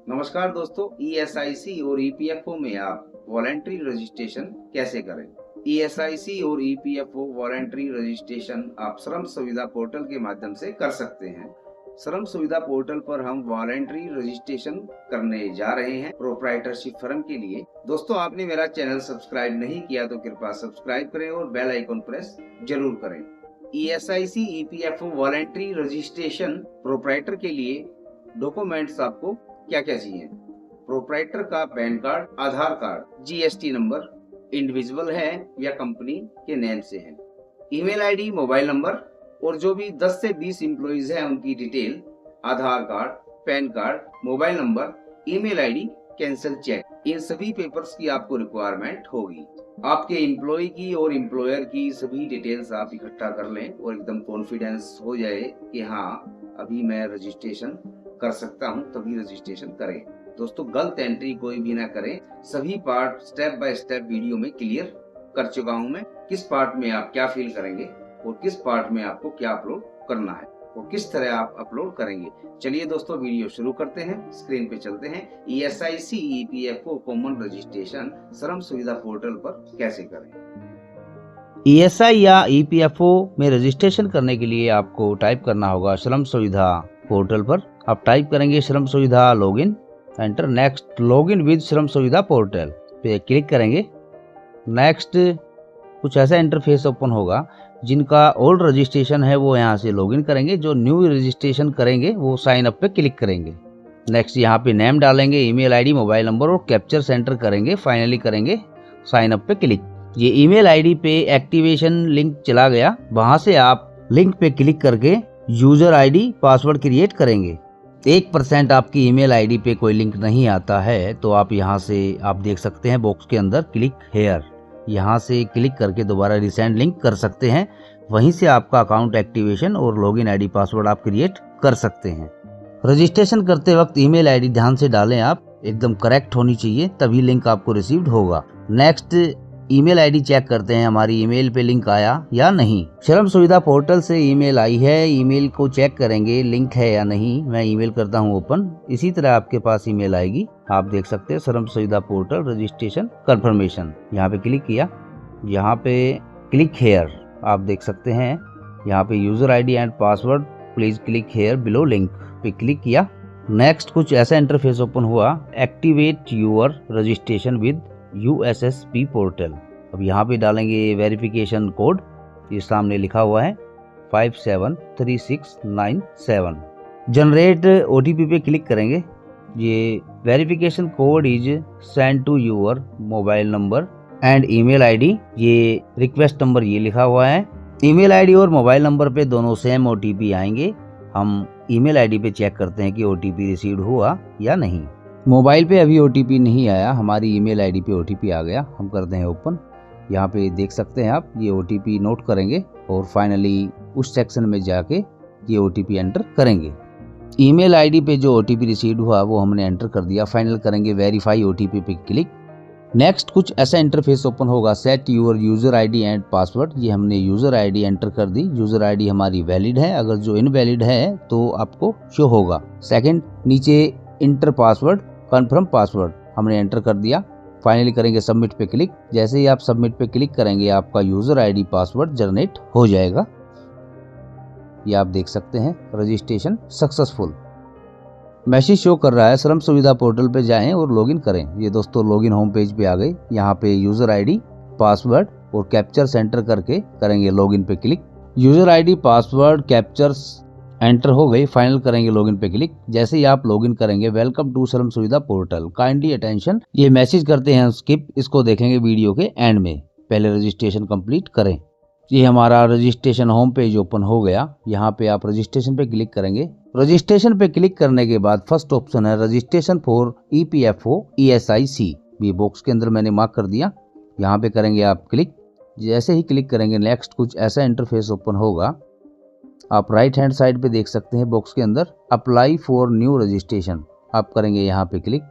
नमस्कार दोस्तों, ईएसआईसी और ईपीएफओ में आप वॉलंटरी रजिस्ट्रेशन कैसे करें। ईएसआईसी और ईपीएफओ वॉलंटरी रजिस्ट्रेशन आप श्रम सुविधा पोर्टल के माध्यम से कर सकते हैं। श्रम सुविधा पोर्टल पर हम वॉलंटरी रजिस्ट्रेशन करने जा रहे हैं प्रोप्राइटरशिप फर्म के लिए। दोस्तों, आपने मेरा चैनल सब्सक्राइब नहीं किया तो कृपया सब्सक्राइब करें और बेल आइकन प्रेस जरूर करें। ESIC EPFO voluntary registration proprietor के लिए डॉक्यूमेंट्स आपको क्या क्या चाहिए। प्रोप्राइटर का पैन कार्ड, आधार कार्ड, जीएसटी नंबर, इंडिविजुअल है या कंपनी के नेम से है, ईमेल आईडी, मोबाइल नंबर और जो भी 10 से 20 एम्प्लॉइज हैं उनकी detail, Aadhaar card, PAN card, mobile number, email ID, cancel cheque, इन सभी पेपर्स की आपको रिक्वायरमेंट होगी। आपके एम्प्लॉय की और एम्प्लॉयर की सभी डिटेल्स आप इकट्ठा कर लें और एकदम कॉन्फिडेंस हो जाए कि हाँ अभी मैं रजिस्ट्रेशन कर सकता हूं, तभी रजिस्ट्रेशन करें। दोस्तों, गलत एंट्री कोई भी ना करें। सभी part step by step video में क्लियर कर चुका हूं मैं, किस पार्ट में आप क्या फील करेंगे और किस पार्ट में आपको क्या अपलोड करना है और किस तरह आप अपलोड करेंगे। चलिए दोस्तों, वीडियो शुरू करते हैं। स्क्रीन पे चलते हैं। ईएसआईसी ईपीएफओ कॉमन रजिस्ट्रेशन श्रम सुविधा पोर्टल पर कैसे करें। ईएसआई या ईपीएफओ में रजिस्ट्रेशन करने के लिए आपको टाइप करना होगा श्रम सुविधा पोर्टल पर। आप टाइप करेंगे श्रम सुविधा login, enter, next login with श्रम सुविधा पोर्टल पे क्लिक करेंगे। नेक्स्ट कुछ ऐसा इंटरफेस ओपन होगा। जिनका ओल्ड रजिस्ट्रेशन है वो यहाँ से लॉगिन करेंगे, जो न्यू रजिस्ट्रेशन करेंगे वो साइन अप पे क्लिक करेंगे। नेक्स्ट यहाँ पे नेम डालेंगे, ईमेल आईडी, मोबाइल नंबर और कैप्चर सेंटर करेंगे। फाइनली करेंगे साइन अप पे क्लिक। ये ईमेल आईडी पे एक्टिवेशन लिंक चला गया, वहां से आप लिंक पे क्लिक करके यूजर आईडी, पासवर्ड क्रिएट करेंगे। 1% आपकी ईमेल आईडी पे कोई लिंक नहीं आता है तो आप यहाँ से आप देख सकते हैं बॉक्स के अंदर क्लिक हेयर, यहाँ से क्लिक करके दोबारा रिसेंड लिंक कर सकते हैं। वहीं से आपका अकाउंट एक्टिवेशन और लॉगिन आईडी, पासवर्ड आप क्रिएट कर सकते हैं। रजिस्ट्रेशन करते वक्त ईमेल आईडी ध्यान से डालें, आप एकदम करेक्ट होनी चाहिए, तभी लिंक आपको रिसीव्ड होगा। नेक्स्ट ईमेल आईडी चेक करते हैं हमारी ईमेल पे लिंक आया या नहीं। श्रम सुविधा पोर्टल से ईमेल आई है, ईमेल को चेक करेंगे लिंक है या नहीं। मैं ईमेल करता हूं ओपन, इसी तरह आपके पास ईमेल आएगी। आप देख सकते हैं श्रम सुविधा पोर्टल रजिस्ट्रेशन कंफर्मेशन, यहाँ पे क्लिक किया, यहाँ पे क्लिक हेयर आप देख सकते हैं, यहाँ पे user ID and password please click here below link पे क्लिक किया। नेक्स्ट कुछ ऐसा इंटरफेस ओपन हुआ, activate your registration with USSP portal. अब यहाँ पे डालेंगे वेरिफिकेशन कोड, ये सामने लिखा हुआ है 573697। जनरेट OTP पे क्लिक करेंगे। ये verification code is send to your mobile number and email ID. ये रिक्वेस्ट नंबर ये लिखा हुआ है। ईमेल आईडी और मोबाइल नंबर पे दोनों सेम OTP आएंगे। हम ईमेल आईडी पे चेक करते हैं कि OTP रिसीव्ड हुआ या नहीं। मोबाइल पे अभी OTP नहीं आया, हमारी ईमेल आईडी पे OTP आ गया। हम करते हैं ओपन, यहाँ पे देख सकते हैं आप, ये OTP नोट करेंगे और फाइनली उस सेक्शन में जाके ये OTP एंटर करेंगे। ईमेल आईडी पे जो OTP रिसीव्ड हुआ वो हमने एंटर कर दिया। फाइनल करेंगे वेरीफाई OTP पे क्लिक। नेक्स्ट कुछ ऐसा इंटरफेस ओपन होगा, set your user ID and password. ये हमने यूजर आईडी एंटर कर दी। यूजर आईडी हमारी वैलिड है, अगर जो इनवैलिड है तो आपको शो होगा। सेकंड नीचे इंटर पासवर्ड, कन्फर्म पासवर्ड हमने एंटर कर दिया। फाइनली करेंगे सबमिट पे क्लिक। जैसे ही आप सबमिट पे क्लिक करेंगे आपका यूजर आईडी, पासवर्ड जनरेट हो जाएगा। ये आप देख सकते हैं रजिस्ट्रेशन सक्सेसफुल मैसेज शो कर रहा है। श्रम सुविधा पोर्टल पे जाएं और लॉगिन करें। ये दोस्तों लॉगिन होम पेज पे आ गए। यहाँ पे यूजर आईडी, पासवर्ड और कैप्चर सेंटर करके करेंगे लॉगिन पे click. User ID, password, captures enter हो गई। फाइनल करेंगे लॉगिन पे क्लिक। जैसे ही आप लॉगिन करेंगे, वेलकम टू श्रम सुविधा पोर्टल, काइंडली अटेंशन, ये मैसेज करते हैं स्किप, इसको देखेंगे वीडियो के एंड में। पहले रजिस्ट्रेशन कंप्लीट करें। ये हमारा रजिस्ट्रेशन होम पेज ओपन हो गया। यहाँ पे आप रजिस्ट्रेशन पे क्लिक करेंगे। रजिस्ट्रेशन पे क्लिक करने के बाद फर्स्ट ऑप्शन है रजिस्ट्रेशन फॉर EPFO ESIC, ये बॉक्स के अंदर मैंने मार्क कर दिया। यहाँ पे करेंगे आप क्लिक। जैसे ही क्लिक करेंगे नेक्स्ट कुछ ऐसा इंटरफेस ओपन होगा। आप राइट हैंड साइड पे देख सकते हैं बॉक्स के अंदर अप्लाई फॉर न्यू रजिस्ट्रेशन, आप करेंगे यहाँ पे क्लिक।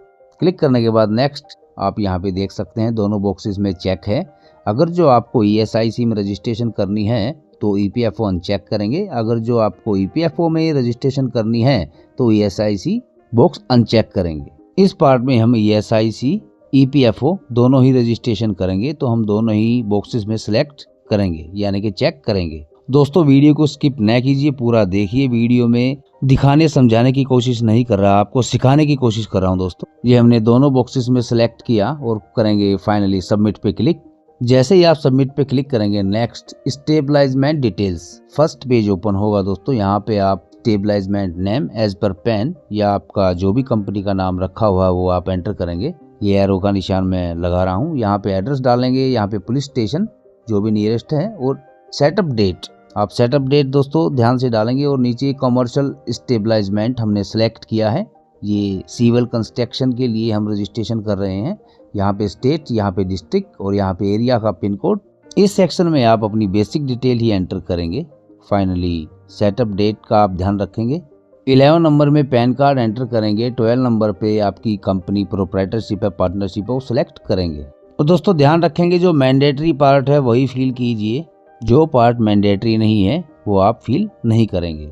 क्लिक करने के बाद नेक्स्ट आप यहाँ पे देख सकते हैं दोनों बॉक्सेस में चेक है। अगर जो आपको ESIC में रजिस्ट्रेशन करनी है तो EPFO अनचेक करेंगे, अगर जो आपको EPFO में रजिस्ट्रेशन करनी है तो ESIC बॉक्स अनचेक करेंगे। इस पार्ट में हम ESIC EPFO दोनों ही रजिस्ट्रेशन करेंगे, तो हम दोनों ही बॉक्सेस में सिलेक्ट करेंगे यानी कि चेक करेंगे। दोस्तों वीडियो को स्किप न कीजिए, पूरा देखिए। वीडियो में दिखाने समझाने की कोशिश नहीं कर रहा, आपको सिखाने की कोशिश कर रहा हूं दोस्तों। ये हमने दोनों बॉक्सेस में सिलेक्ट किया और करेंगे फाइनली सबमिट पे क्लिक। जैसे ही आप सबमिट पे क्लिक करेंगे, next establishment details first page open होगा दोस्तों। यहाँ पे आप establishment name as per PAN या आपका जो भी कंपनी का नाम रखा हुआ है वो आप एंटर करेंगे। ये एरो का निशान मैं लगा रहा हूँ। यहाँ पे एड्रेस डालेंगे, यहाँ पे पुलिस स्टेशन जो भी नियरेस्ट है, और सेटअप डेट आप सेटअप डेट दोस्तों ध्यान से डालेंगे। और नीचे कमर्शियल स्टेबलाइजमेंट हमने सेलेक्ट किया है, ये सिविल कंस्ट्रक्शन के लिए हम रजिस्ट्रेशन कर रहे हैं। यहाँ पे स्टेट, यहाँ पे डिस्ट्रिक्ट और यहाँ पे एरिया का पिन कोड। इस सेक्शन में आप अपनी बेसिक डिटेल ही एंटर करेंगे। फाइनली सेटअप डेट का आप ध्यान रखेंगे। 11 नंबर में पैन कार्ड एंटर करेंगे। 12 नंबर पे आपकी कंपनी प्रोप्राइटरशिप है, पार्टनरशिप है, वो सिलेक्ट करेंगे। तो दोस्तों ध्यान रखेंगे, जो मैंडेटरी पार्ट है वही फिल कीजिए, जो पार्ट मैंडेटरी नहीं है वो आप फिल नहीं करेंगे।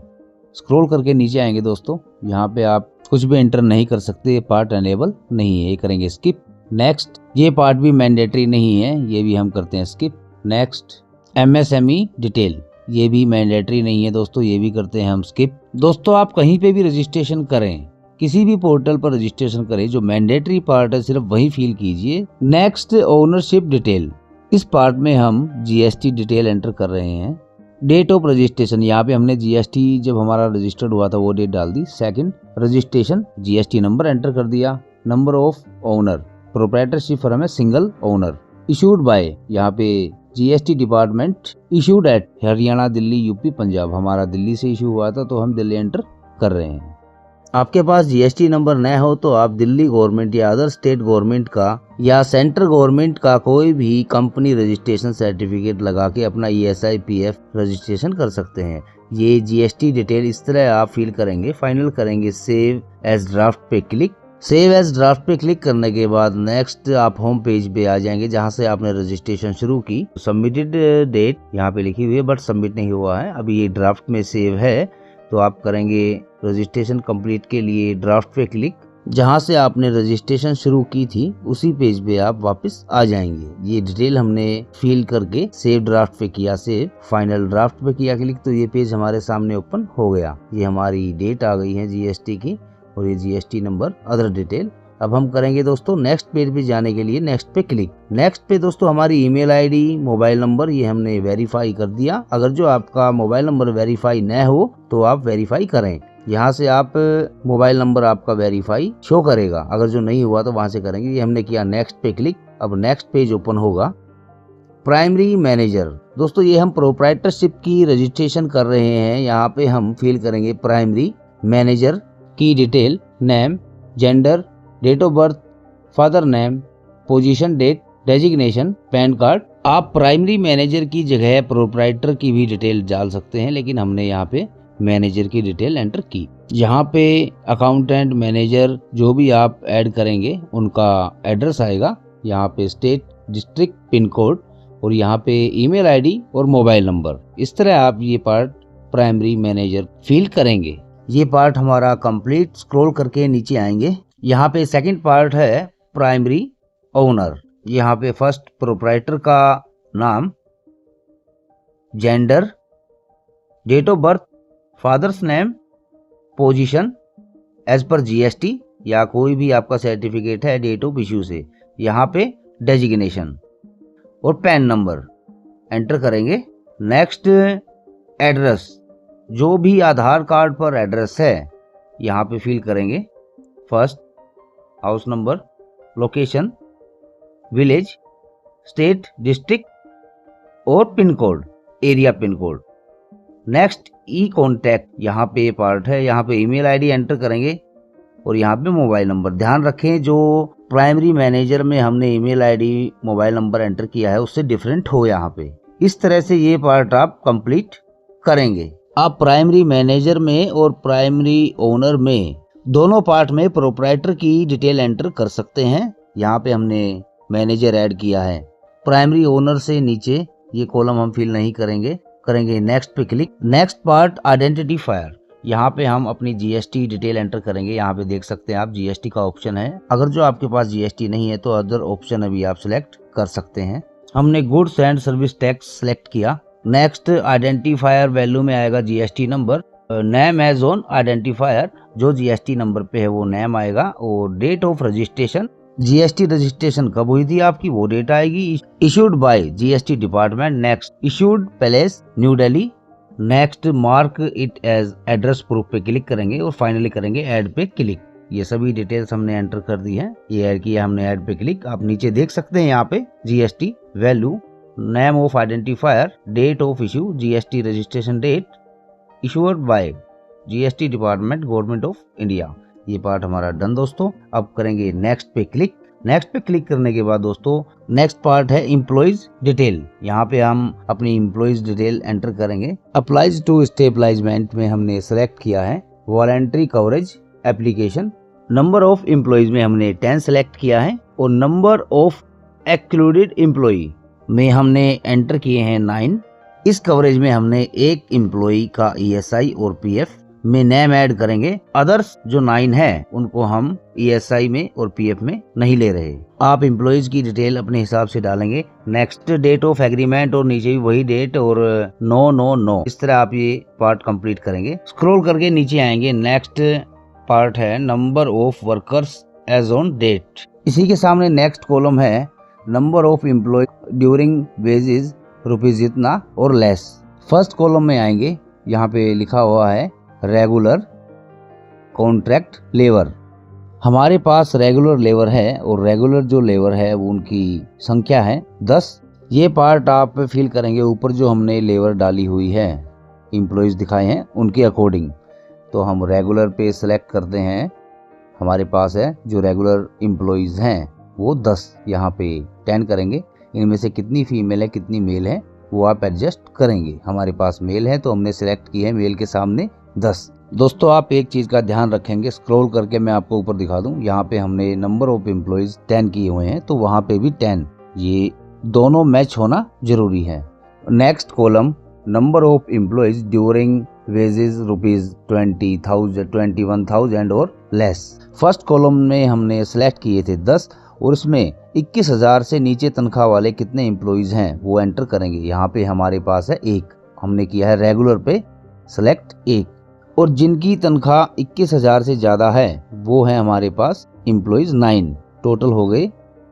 स्क्रॉल करके नीचे आएंगे दोस्तों, यहाँ पे आप कुछ भी एंटर नहीं कर सकते, ये पार्ट अनेबल नहीं है, ये करेंगे स्किप। नेक्स्ट, ये पार्ट भी मैंडेटरी नहीं है, ये भी हम करते हैं स्किप। नेक्स्ट, MSME डिटेल, ये भी मैंडेटरी नहीं है दोस्तों, ये भी करते हैं हम स्किप। दोस्तों आप कहीं पे भी रजिस्ट्रेशन करें, किसी भी पोर्टल पर रजिस्ट्रेशन करें, जो मैंडेटरी पार्ट है सिर्फ वही फिल कीजिए। नेक्स्ट, ओनरशिप डिटेल, इस पार्ट में हम GST डिटेल एंटर कर रहे हैं। डेट ऑफ रजिस्ट्रेशन, यहाँ पे हमने GST जब हमारा रजिस्टर्ड हुआ था वो डेट डाल दी। Second, registration GST number enter कर दिया। Number of owner, proprietorship firm है, सिंगल ओनर। इशूड बाय, यहाँ पे GST department, issued at Haryana, Delhi, UP, Punjab, हमारा दिल्ली से इशू हुआ था तो हम दिल्ली एंटर कर रहे हैं। आपके पास GST नंबर न हो तो आप दिल्ली गवर्नमेंट या अदर स्टेट गवर्नमेंट का या सेंट्रल गवर्नमेंट का कोई भी कंपनी रजिस्ट्रेशन सर्टिफिकेट लगा के अपना ESI-PF रजिस्ट्रेशन कर सकते हैं। ये GST डिटेल इस तरह आप फिल करेंगे। फाइनल करेंगे सेव एज ड्राफ्ट पे क्लिक। सेव एज ड्राफ्ट पे क्लिक करने के बाद नेक्स्ट आप होम पेज पे आ जाएंगे, जहां से आपने रजिस्ट्रेशन शुरू की। सबमिटेड डेट यहाँ पे लिखी हुई है बट सबमिट नहीं हुआ है, अभी ये ड्राफ्ट में सेव है। तो आप करेंगे रजिस्ट्रेशन कंप्लीट के लिए ड्राफ्ट पे क्लिक। जहां से आपने रजिस्ट्रेशन शुरू की थी उसी पेज पे आप वापस आ जाएंगे। ये डिटेल हमने फिल करके सेव ड्राफ्ट पे किया, सेव फाइनल ड्राफ्ट पे किया क्लिक, तो ये पेज हमारे सामने ओपन हो गया। ये हमारी डेट आ गई है GST की और ये GST नंबर, अदर डिटेल। अब हम करेंगे दोस्तों नेक्स्ट पेज पे जाने के लिए नेक्स्ट पे क्लिक। नेक्स्ट पे दोस्तों हमारी ईमेल ID, मोबाइल नंबर ये हमने वेरीफाई कर दिया। अगर जो आपका मोबाइल नंबर वेरीफाई न हो तो आप वेरीफाई करें। यहाँ से आप मोबाइल नंबर आपका वेरीफाई शो करेगा, अगर जो नहीं हुआ तो वहां से करेंगे। ये हमने किया नेक्स्ट पे क्लिक। अब नेक्स्ट पेज ओपन होगा। प्राइमरी मैनेजर, दोस्तों ये हम प्रोप्राइटरशिप की रजिस्ट्रेशन कर रहे हैं। यहाँ पे हम फिल करेंगे प्राइमरी मैनेजर की detail, name, gender, date of birth, father name, position, date, designation, PAN card. आप प्राइमरी मैनेजर की जगह प्रोप्राइटर की भी डिटेल डाल सकते हैं, लेकिन हमने यहाँ पे मैनेजर की डिटेल एंटर की। यहाँ पे अकाउंटेंट, मैनेजर जो भी आप ऐड करेंगे उनका एड्रेस आएगा। यहाँ पे स्टेट, डिस्ट्रिक्ट, पिन कोड और यहाँ पे ईमेल ID और मोबाइल नंबर। इस तरह आप ये पार्ट प्राइमरी मैनेजर फिल करेंगे। ये पार्ट हमारा कंप्लीट। स्क्रॉल करके नीचे आएंगे, यहाँ पे सेकंड पार्ट है प्राइमरी ओनर। यहाँ पे फर्स्ट प्रोप्राइटर का नाम, gender, date of birth, father's name, position as per GST या कोई भी आपका सर्टिफिकेट है डेट ऑफ इश्यू से। यहाँ पे डेजिग्नेशन और पैन नंबर एंटर करेंगे। नेक्स्ट, एड्रेस, जो भी आधार कार्ड पर एड्रेस है यहाँ पे फिल करेंगे। First, house number, location, village, state, district और pin code, area pin code. Next, contact, यहाँ पे पार्ट है, यहाँ पे ईमेल ID एंटर करेंगे और यहाँ पे मोबाइल नंबर। ध्यान रखें, जो प्राइमरी मैनेजर में हमने email ID, mobile number enter किया है उससे डिफरेंट हो यहाँ पे। इस तरह से ये पार्ट आप कंप्लीट करेंगे। आप प्राइमरी मैनेजर में और प्राइमरी ओनर में दोनों पार्ट में प्रोप्राइटर की डिटेल एंटर कर सकते हैं। यहाँ पे हमने मैनेजर ऐड किया है। प्राइमरी ओनर से नीचे ये कॉलम हम फिल नहीं करेंगे। नेक्स्ट पे क्लिक। नेक्स्ट पार्ट, आइडेंटिफायर, यहाँ पे हम अपनी जीएसटी डिटेल एंटर करेंगे। यहाँ पे देख सकते हैं आप जीएसटी का ऑप्शन है। अगर जो आपके पास जीएसटी नहीं है तो अदर ऑप्शन अभी आप सिलेक्ट कर सकते हैं। हमने goods and service tax select किया। नेक्स्ट आइडेंटिफायर वैल्यू में आएगा GST number, name as on identifier, जो जीएसटी नंबर पे है वो नेम आएगा, और date of registration, GST registration कब हुई थी आपकी वो डेट आएगी। Issued by GST department, next issued place New Delhi, next mark it as address proof पे क्लिक करेंगे और फाइनली करेंगे ऐड पे क्लिक। ये सभी डिटेल्स हमने एंटर कर दी है, ये ऐड किया हमने ऐड पे क्लिक। आप नीचे देख सकते हैं यहाँ पे GST value, name of identifier, date of issue, GST registration date, issued by GST department government of India. ये पार्ट हमारा डन दोस्तों। अब करेंगे नेक्स्ट पे क्लिक। नेक्स्ट पे क्लिक करने के बाद दोस्तों नेक्स्ट पार्ट है एम्प्लॉइज डिटेल। यहाँ पे हम अपनी एम्प्लॉइज डिटेल एंटर करेंगे। अप्लाइज टू स्टेबलाइजमेंट में हमने सेलेक्ट किया है voluntary coverage application. Number of employees में हमने 10 सेलेक्ट किया है और नंबर ऑफ एक्लूडेड एम्प्लॉय में हमने एंटर किए हैं 9। इस कवरेज में हमने एक एम्प्लॉय का ईएसआई और पीएफ में नेम ऐड करेंगे। अदर्स जो 9 है उनको हम ईएसआई में और पीएफ में नहीं ले रहे। आप एम्प्लॉइज की डिटेल अपने हिसाब से डालेंगे। नेक्स्ट डेट ऑफ एग्रीमेंट और नीचे भी वही डेट और नो नो नो, इस तरह आप ये पार्ट कंप्लीट करेंगे। स्क्रॉल करके नीचे आएंगे। नेक्स्ट पार्ट है number of workers as on date. इसी के सामने नेक्स्ट कॉलम है number of employ during wages rupees इतना और लेस। फर्स्ट कॉलम में आएंगे, यहाँ पे लिखा हुआ है रेगुलर कॉन्ट्रैक्ट लेबर। हमारे पास रेगुलर लेबर है और रेगुलर जो लेबर है वो उनकी संख्या है 10। ये पार्ट आप फिल करेंगे ऊपर जो हमने लेबर डाली हुई है, एम्प्लॉइज दिखाए हैं उनके अकॉर्डिंग। तो हम रेगुलर पे सिलेक्ट करते हैं। हमारे पास है जो रेगुलर एम्प्लॉइज हैं वो 10, यहाँ पे 10 करेंगे। इनमें से कितनी फीमेल है कितनी मेल है वो आप एडजस्ट करेंगे। हमारे पास मेल है तो हमने सिलेक्ट किया है मेल के सामने 10। दोस्तों आप एक चीज का ध्यान रखेंगे, स्क्रॉल करके मैं आपको ऊपर दिखा दूं, यहाँ पे हमने नंबर ऑफ एम्प्लॉइज 10 किए हुए हैं तो वहाँ पे भी 10, ये दोनों मैच होना जरूरी है। Next column number of employees during wages rupees 20,000 21,000 और लेस। फर्स्ट कॉलम में हमने सेलेक्ट किए थे 10 और इसमें 21,000 से नीचे तनख्वाह वाले कितने एम्प्लॉइज हैं वो एंटर करेंगे। यहाँ पे हमारे पास है 1, हमने किया है रेगुलर पे सेलेक्ट 1, और जिनकी तनख्वाह 21,000 से ज्यादा है वो है हमारे पास एम्प्लॉइज 9, टोटल हो गए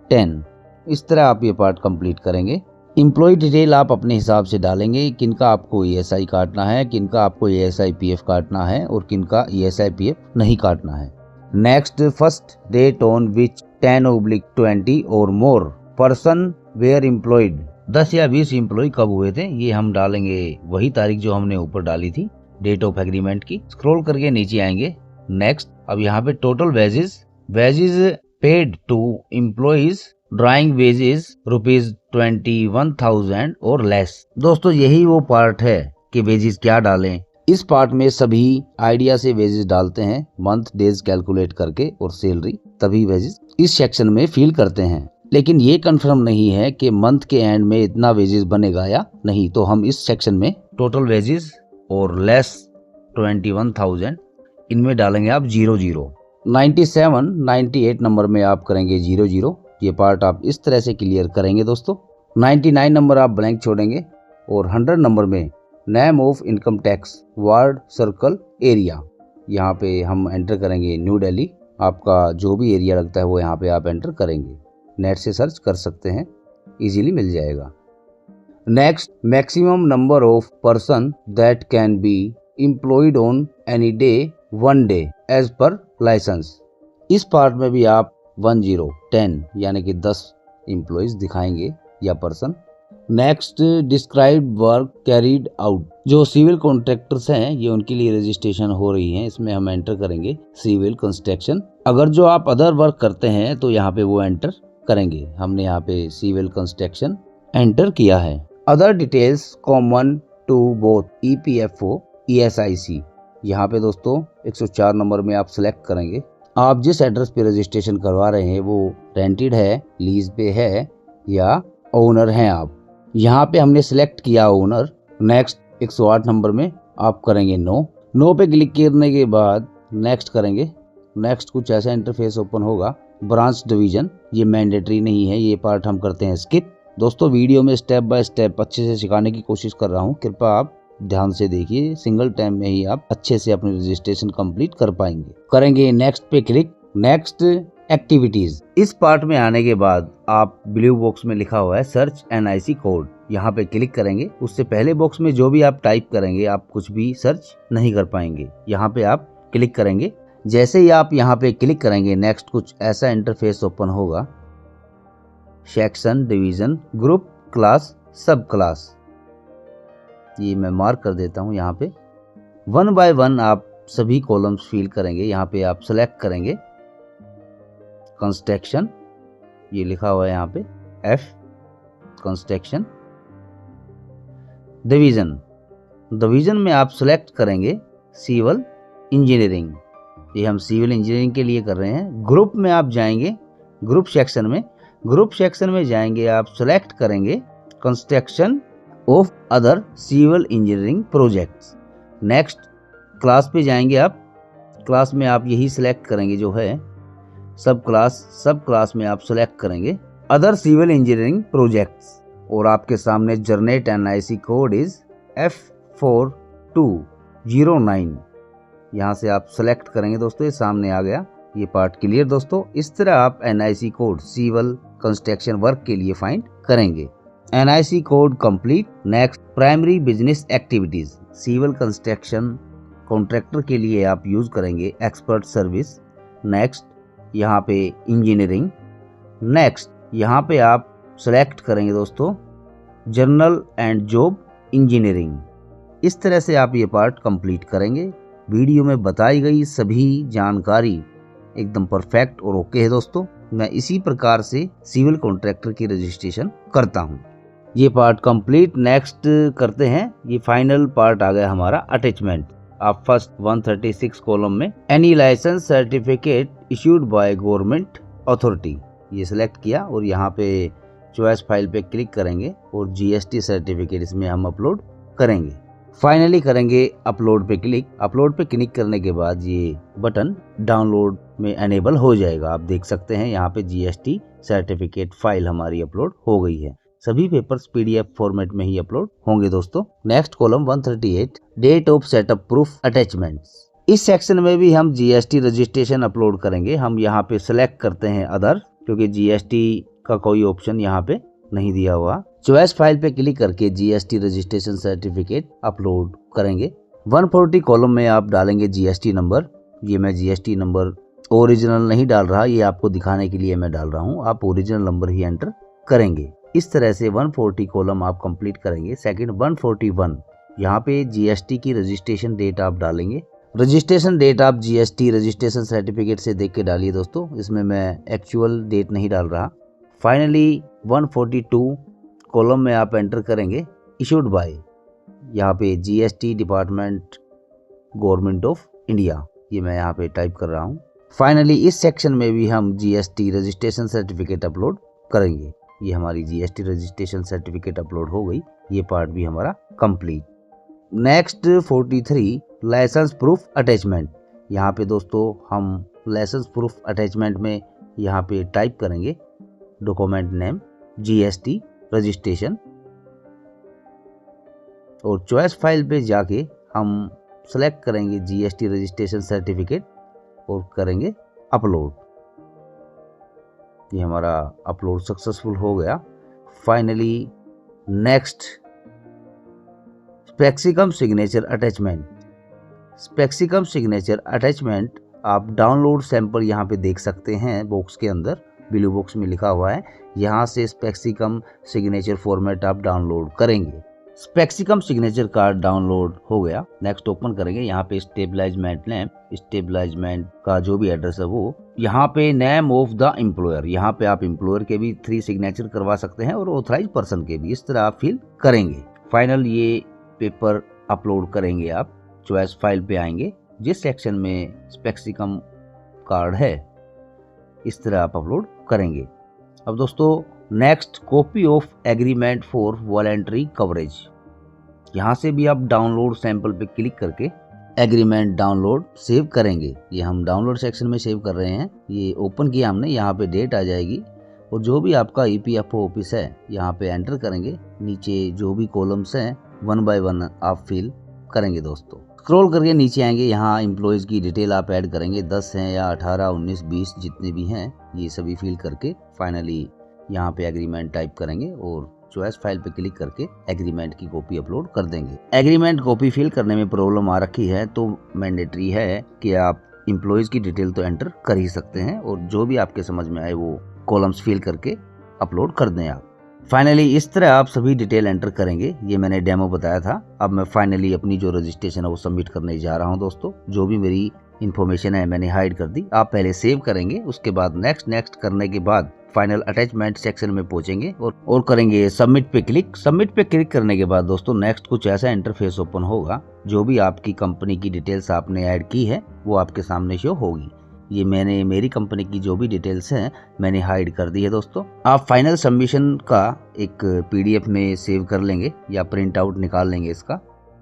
10। इस तरह आप ये पार्ट कंप्लीट करेंगे। एम्प्लॉय डिटेल आप अपने हिसाब से डालेंगे, किनका आपको ईएसआई काटना है, किनका आपको ईएसआई पीएफ काटना है और किनका ईएसआई पीएफ नहीं काटना है। Next first date on which 10/20 और मोर पर्सन वेयर एम्प्लॉयड, 10 या 20 एम्प्लॉय कब हुए थे ये हम डालेंगे, वही तारीख जो हमने ऊपर डाली थी डेट ऑफ एग्रीमेंट की। स्क्रॉल करके नीचे आएंगे। नेक्स्ट अब यहाँ पे total wages paid to employees drawing wages rupees 21,000 और लेस। दोस्तों यही वो पार्ट है कि वेजेस क्या डालें। इस पार्ट में सभी आइडिया से वेजेस डालते हैं, मंथ डेज कैलकुलेट करके और सैलरी, तभी वेजेस इस सेक्शन में फिल करते हैं। लेकिन ये कंफर्म नहीं है कि मंथ के एंड में इतना वेजेस बनेगा या नहीं, तो हम इस सेक्शन में टोटल वेजेस और लेस 21,000 इनमें डालेंगे आप 00। 97, 98 नंबर में आप करेंगे 00। ये पार्ट आप इस तरह से क्लियर करेंगे दोस्तों। 99 नंबर आप ब्लैंक छोड़ेंगे और 100 नंबर में name of income tax ward circle area, यहाँ पे हम एंटर करेंगे न्यू दिल्ली। आपका जो भी एरिया लगता है वो यहाँ पे आप एंटर करेंगे। नेट से सर्च कर सकते हैं, इजीली मिल जाएगा। Next maximum number of person that can be employed on any day 1 day as per licence. इस पार्ट में भी आप 10 यानी कि 10 एम्प्लॉयज दिखाएंगे या person. Next describe work carried out, जो सिविल कॉन्ट्रैक्टर्स हैं ये उनके लिए रजिस्ट्रेशन हो रही है, इसमें हम एंटर करेंगे सिविल कंस्ट्रक्शन। अगर जो आप अदर वर्क करते हैं तो यहाँ पे वो एंटर करेंगे। हमने यहाँ पे सिविल कंस्ट्रक्शन एंटर किया है। Other details common to both EPFO ESIC, यहाँ पे दोस्तों 104 नंबर में आप सिलेक्ट करेंगे। आप जिस एड्रेस पे रजिस्ट्रेशन करवा रहे हैं वो रेंटेड है, लीज पे है या ओनर हैं आप। यहाँ पे हमने सिलेक्ट किया ओनर। नेक्स्ट 108 नंबर में आप करेंगे नो। नो पे क्लिक करने के बाद नेक्स्ट करेंगे। नेक्स्ट कुछ ऐसा इंटरफेस ओपन होगा। ब्रांच डिवीजन ये मैंडेटरी नहीं है, ये पार्ट हम करते हैं स्किप। दोस्तों वीडियो में स्टेप बाय स्टेप अच्छे से सिखाने की कोशिश कर रहा हूँ, कृपया आप ध्यान से देखिए। सिंगल टाइम में ही आप अच्छे से अपनी रजिस्ट्रेशन कंप्लीट कर पाएंगे। करेंगे नेक्स्ट पे क्लिक। नेक्स्ट एक्टिविटीज, इस पार्ट में आने के बाद आप ब्लू बॉक्स में लिखा हुआ है सर्च NIC कोड, यहाँ पे क्लिक करेंगे। उससे पहले बॉक्स में जो भी आप टाइप करेंगे आप कुछ भी सर्च नहीं कर पाएंगे। यहाँ पे आप क्लिक करेंगे। जैसे ही आप यहाँ पे क्लिक करेंगे नेक्स्ट कुछ ऐसा इंटरफेस ओपन होगा। सेक्शन, डिवीजन, ग्रुप, क्लास, सब क्लास, ये मैं मार्क कर देता हूँ। यहाँ पे 1 बाय 1 आप सभी कॉलम्स फिल करेंगे। यहाँ पे आप सेलेक्ट करेंगे कंस्ट्रक्शन, ये लिखा हुआ है यहाँ पे F कंस्ट्रक्शन। डिवीजन, डिवीजन में आप सेलेक्ट करेंगे सिविल इंजीनियरिंग, ये हम सिविल इंजीनियरिंग के लिए कर रहे हैं। ग्रुप में आप जाएंगे, ग्रुप सेक्शन में, ग्रुप सेक्शन में जाएंगे आप सेलेक्ट करेंगे construction of other civil engineering projects. Next class पे जाएंगे आप, क्लास में आप यही सिलेक्ट करेंगे जो है सब क्लास। सब क्लास में आप सेलेक्ट करेंगे अदर सिविल इंजीनियरिंग प्रोजेक्ट्स और आपके सामने generate NIC code is F4209, यहाँ से आप सेलेक्ट करेंगे। दोस्तों ये सामने आ गया, ये पार्ट क्लियर। दोस्तों इस तरह आप NIC code civil construction work के लिए फाइंड करेंगे। NIC code complete. Next primary business activities, civil construction contractor के लिए आप यूज करेंगे एक्सपर्ट सर्विस। नेक्स्ट यहाँ पे इंजीनियरिंग। नेक्स्ट यहाँ पे आप सेलेक्ट करेंगे दोस्तों जनरल एंड जॉब इंजीनियरिंग। इस तरह से आप ये पार्ट कंप्लीट करेंगे। वीडियो में बताई गई सभी जानकारी एकदम परफेक्ट और ओके है दोस्तों। मैं इसी प्रकार से सिविल कॉन्ट्रैक्टर की रजिस्ट्रेशन करता हूँ। ये पार्ट कंप्लीट। नेक्स्ट करते हैं, ये फाइनल पार्ट आ गया हमारा अटैचमेंट। आप फर्स्ट 136 कॉलम में any licence certificate issued by government authority, ये सिलेक्ट किया और यहाँ पे चॉइस फाइल पे क्लिक करेंगे और GST सर्टिफिकेट इसमें हम अपलोड करेंगे। फाइनली करेंगे अपलोड पे क्लिक। अपलोड पे क्लिक करने के बाद ये बटन डाउनलोड में एनेबल हो जाएगा। आप देख सकते हैं यहाँ पे GST सर्टिफिकेट फाइल हमारी अपलोड हो गई है। सभी पेपर्स PDF फॉर्मेट में ही अपलोड होंगे दोस्तों। Next column 138 date of setup proof attachments, इस सेक्शन में भी हम GST रजिस्ट्रेशन अपलोड करेंगे। हम यहाँ पे सिलेक्ट करते हैं अदर, क्योंकि GST का कोई ऑप्शन यहाँ पे नहीं दिया हुआ। चॉइस फाइल पे क्लिक करके GST रजिस्ट्रेशन सर्टिफिकेट अपलोड करेंगे। 140 कॉलम में आप डालेंगे GST नंबर। ये मैं GST नंबर ओरिजिनल नहीं डाल रहा, ये आपको दिखाने के लिए मैं डाल रहा हूँ। आप ओरिजिनल नंबर ही एंटर करेंगे। इस तरह से 140 कॉलम आप कंप्लीट करेंगे। सेकंड 141, यहाँ पे GST की रजिस्ट्रेशन डेट आप डालेंगे। रजिस्ट्रेशन डेट आप GST रजिस्ट्रेशन सर्टिफिकेट से देख के डालिए दोस्तों, इसमें मैं एक्चुअल डेट नहीं डाल रहा। फाइनली 142 कॉलम में आप एंटर करेंगे इशूड बाय, यहाँ पे GST department government of India, ये मैं यहाँ पे टाइप कर रहा हूँ। फाइनली इस सेक्शन में भी हम GST रजिस्ट्रेशन सर्टिफिकेट अपलोड करेंगे। ये हमारी GST रजिस्ट्रेशन सर्टिफिकेट अपलोड हो गई। ये पार्ट भी हमारा complete. Next 43 licence proof attachment, यहाँ पे दोस्तों हम लाइसेंस प्रूफ अटैचमेंट में यहाँ पे टाइप करेंगे डॉक्यूमेंट नेम GST रजिस्ट्रेशन और चॉइस फाइल पे जाके हम सेलेक्ट करेंगे GST रजिस्ट्रेशन सर्टिफिकेट और करेंगे अपलोड। ये हमारा अपलोड सक्सेसफुल हो गया। Finally next specimen signature attachment. Specimen signature attachment आप डाउनलोड सैंपल यहाँ पे देख सकते हैं, बॉक्स के अंदर ब्लू बॉक्स में लिखा हुआ है। यहाँ से स्पेक्सिकम सिग्नेचर फॉर्मेट आप डाउनलोड करेंगे। स्पेक्सिकम सिग्नेचर कार्ड डाउनलोड हो गया। नेक्स्ट ओपन करेंगे। यहाँ पे स्टेबलाइजमेंट नेम, स्टेबलाइजमेंट का जो भी एड्रेस है वो, यहाँ पे नेम ऑफ द एम्प्लॉयर, यहाँ पे आप एम्प्लॉयर के भी 3 सिग्नेचर करवा सकते हैं और ऑथराइज पर्सन के भी, इस तरह आप फिल करेंगे। फाइनल ये पेपर अपलोड करेंगे। आप चॉइस फाइल पे आएंगे, जिस सेक्शन में स्पेक्सिकम कार्ड है इस तरह आप अपलोड करेंगे। अब दोस्तों next copy of agreement for voluntary coverage, यहाँ से भी आप डाउनलोड सैंपल पे क्लिक करके एग्रीमेंट डाउनलोड सेव करेंगे। ये हम डाउनलोड सेक्शन में सेव कर रहे हैं। ये ओपन किया हमने, यहाँ पे डेट आ जाएगी और जो भी आपका EPFO ऑफिस है यहाँ पे एंटर करेंगे। नीचे जो भी कॉलम्स हैं 1 बाय 1 आप फिल करेंगे दोस्तों। स्क्रॉल करके नीचे आएंगे, यहाँ एम्प्लॉयज़ की डिटेल आप ऐड करेंगे, 10 हैं या 18, 19, 20 जितने भी हैं ये सभी फिल करके फाइनली यहाँ पे एग्रीमेंट टाइप करेंगे और चॉइस फाइल पे क्लिक करके एग्रीमेंट की कॉपी अपलोड कर देंगे। एग्रीमेंट कॉपी फिल करने में प्रॉब्लम आ रखी है तो मैंडेटरी है कि आप एम्प्लॉयज़ की डिटेल तो एंटर कर ही सकते हैं और जो भी आपके समझ में आए वो कॉलम्स फिल करके अपलोड कर दें आप। फाइनली इस तरह आप सभी डिटेल एंटर करेंगे। ये मैंने डेमो बताया था। अब मैं फाइनली अपनी जो रजिस्ट्रेशन है वो सबमिट करने जा रहा हूँ दोस्तों। जो भी मेरी इन्फॉर्मेशन है मैंने हाइड कर दी। आप पहले सेव करेंगे, उसके बाद नेक्स्ट करने के बाद फाइनल अटैचमेंट सेक्शन में पहुंचेंगे और करेंगे सबमिट पे क्लिक। सबमिट पे क्लिक करने के बाद दोस्तों नेक्स्ट कुछ ऐसा इंटरफेस ओपन होगा। जो भी आपकी कंपनी की डिटेल्स आपने ऐड की है वो आपके सामने शो होगी। ये मैंने मेरी कंपनी की जो भी डिटेल्स हैं मैंने हाइड कर दी है दोस्तों। आप फाइनल सबमिशन का एक PDF में सेव कर लेंगे या प्रिंट आउट निकाल लेंगे इसका।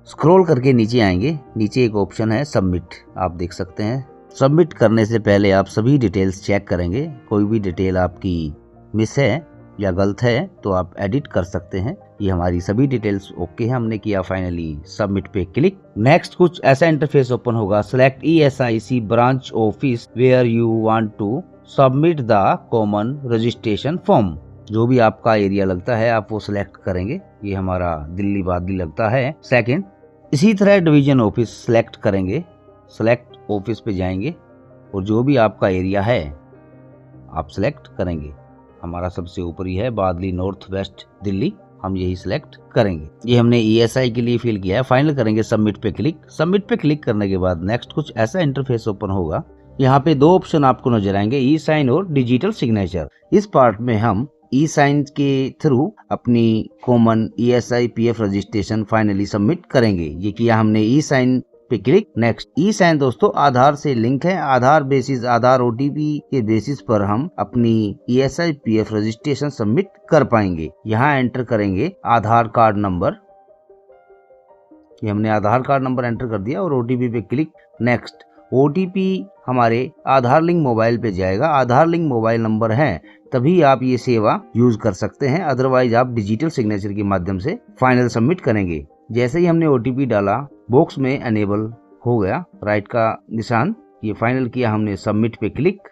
स्क्रॉल करके नीचे आएंगे, नीचे एक ऑप्शन है सबमिट, आप देख सकते हैं। सबमिट करने से पहले आप सभी डिटेल्स चेक करेंगे। कोई भी डिटेल आपकी मिस है या गलत है तो आप एडिट कर सकते हैं। ये हमारी सभी डिटेल्स ओके है, हमने किया फाइनली सबमिट पे क्लिक। नेक्स्ट कुछ ऐसा इंटरफेस ओपन होगा। Select ESIC branch office where you want to submit the common registration form. जो भी आपका एरिया लगता है आप वो सिलेक्ट करेंगे। ये हमारा दिल्ली बादली लगता है। सेकंड, इसी तरह डिवीजन ऑफिस सिलेक्ट करेंगे। सिलेक्ट ऑफिस पे जाएंगे और जो भी आपका एरिया है आप सिलेक्ट करेंगे। हमारा सबसे ऊपर ही है बादली नॉर्थ वेस्ट दिल्ली, हम यही सिलेक्ट करेंगे। ये हमने ESI के लिए फिल किया है। फाइनल करेंगे सबमिट पे क्लिक। सबमिट पे क्लिक करने के बाद नेक्स्ट कुछ ऐसा इंटरफेस ओपन होगा। यहाँ पे 2 ऑप्शन आपको नजर आएंगे, E-साइन और डिजिटल सिग्नेचर। इस पार्ट में हम E-साइन के थ्रू अपनी common ESI PF registration finally submit करेंगे। ये किया हमने E-साइन पे क्लिक। नेक्स्ट, E-साइन दोस्तों आधार से लिंक है। आधार बेसिस, आधार OTP के बेसिस पर हम अपनी ESI PF रजिस्ट्रेशन सबमिट कर पाएंगे। यहाँ एंटर करेंगे आधार कार्ड नंबर। ये हमने आधार कार्ड नंबर एंटर कर दिया और OTP पे क्लिक। नेक्स्ट, OTP हमारे आधार लिंक मोबाइल पे जाएगा। आधार लिंक मोबाइल नंबर है तभी आप ये सेवा यूज कर सकते हैं, अदरवाइज आप डिजिटल सिग्नेचर के माध्यम से फाइनल सबमिट करेंगे। जैसे ही हमने OTP डाला बॉक्स में एनेबल हो गया, राइट का निशान, ये फाइनल किया हमने सबमिट पे क्लिक।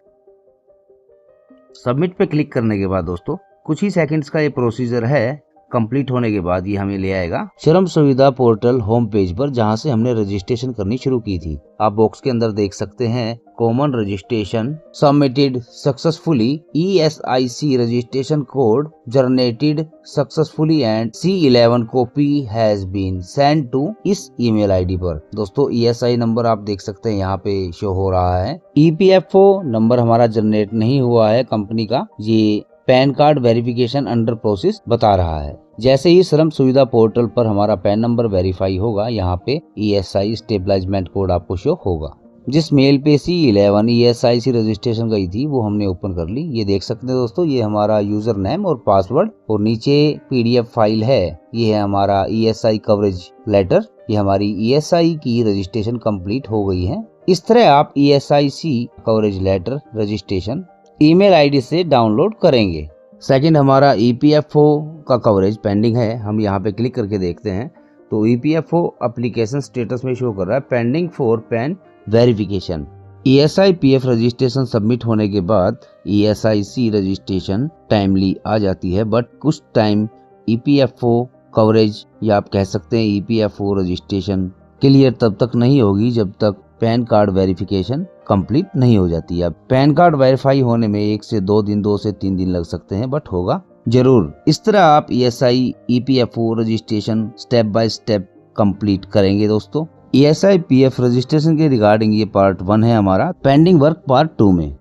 सबमिट पे क्लिक करने के बाद दोस्तों कुछ ही सेकंड्स का ये प्रोसीजर है। कंप्लीट होने के बाद ये हमें ले आएगा श्रम सुविधा पोर्टल होम पेज पर, जहां से हमने रजिस्ट्रेशन करनी शुरू की थी। आप बॉक्स के अंदर देख सकते हैं common registration submitted successfully, ESIC registration code generated successfully and C11 copy has been send to इस ईमेल ID पर। दोस्तों ESI नंबर आप देख सकते हैं यहाँ पे शो हो रहा है। EPFO नंबर हमारा जनरेट नहीं हुआ है कंपनी का, ये pan card verification under process बता रहा है। जैसे ही श्रम सुविधा पोर्टल पर हमारा पैन नंबर वेरीफाई होगा, यहाँ पे ESI स्टेबलाइजमेंट कोड आपको शो होगा। जिस मेल पे C11 ESIC रजिस्ट्रेशन गई थी वो हमने ओपन कर ली। ये देख सकते हैं दोस्तों, ये हमारा यूजर नेम और पासवर्ड और नीचे PDF फाइल है। ये है हमारा ESI कवरेज लेटर। ये हमारी ESI की रजिस्ट्रेशन कंप्लीट हो गई है। इस तरह आप ESIC coverage letter registration email ID से डाउनलोड करेंगे। सेकंड, हमारा EPFO का कवरेज पेंडिंग है। हम यहाँ पे क्लिक करके देखते हैं तो EPFO एप्लीकेशन स्टेटस में शो कर रहा है pending for pan verification. ESI PF registration submit होने के बाद ESIC रजिस्ट्रेशन टाइमली आ जाती है, बट कुछ टाइम EPFO कवरेज या आप कह सकते हैं EPFO रजिस्ट्रेशन क्लियर तब तक नहीं होगी जब तक पैन कार्ड वेरिफिकेशन कंप्लीट नहीं हो जाती है। पैन कार्ड वेरीफाई होने में 1 से 2 दिन, 2 से 3 दिन लग सकते हैं, बट होगा जरूर। इस तरह आप ESI EPFO registration step by step complete करेंगे दोस्तों। ESI PF रजिस्ट्रेशन के रिगार्डिंग ये पार्ट 1 है हमारा। पेंडिंग वर्क पार्ट 2 में